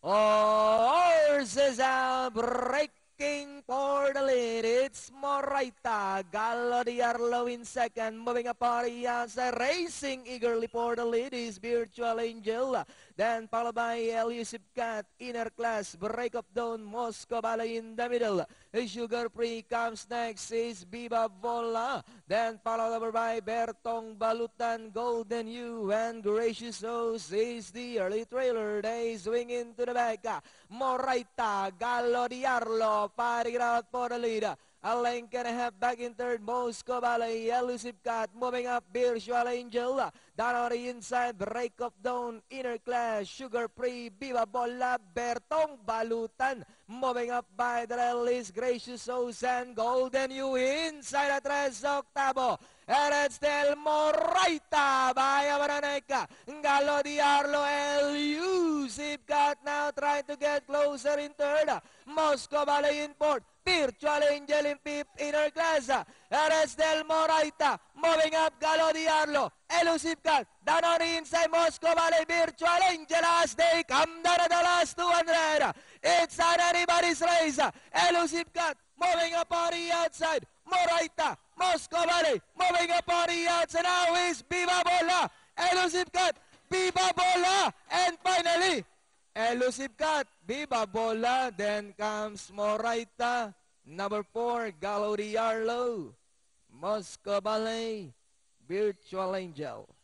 Horses out, breaking for the lead. It's Moraita. Gallo de Arlo in second. Moving up Ariasa. Racing eagerly for the lead is Virtual Angel. Then followed by Elusive Cat. Inner class. Break of Dawn. Moscow Ballet in the middle. Sugar Free comes next is Viva Vola. Then followed over by Bertong Balutan. Golden You and Gracious Rose is the early trailer. They swing into the back. Moraita, Gallo di Arlo, fighting out for the lead. A length and a half back in third. Moscow Ballet, Elusive Cat, moving up. Virtual Angel, down on the inside. Break of Dawn, Inner Class, Sugar Free, Viva Bola, Bertong Balutan, moving up by the release. Gracious Rose and Golden You inside at tres octavo. And it's still Moraita by Abaraneca. Gallo di Arlo, Elusive Cat now trying to get closer in third. Moscow Ballet in fourth. Virtual Angel in fifth, Inner Class. Eres del Moraita, moving up, Gallo di Arlo, Elusive Cat, down on the inside, Moscow Ballet, Virtual Angel as they come down at the last 200. It's not anybody's race. Elusive Cat, moving up on the outside, Moraita, Moscow Ballet, moving up on the outside, now is Viva Bola, Elusive Cat, Viva Bola, and finally, Elusive Cat, Viva Bola, then comes Moraita, number 4, Gallo di Arlo, Moscow Ballet, Virtual Angel.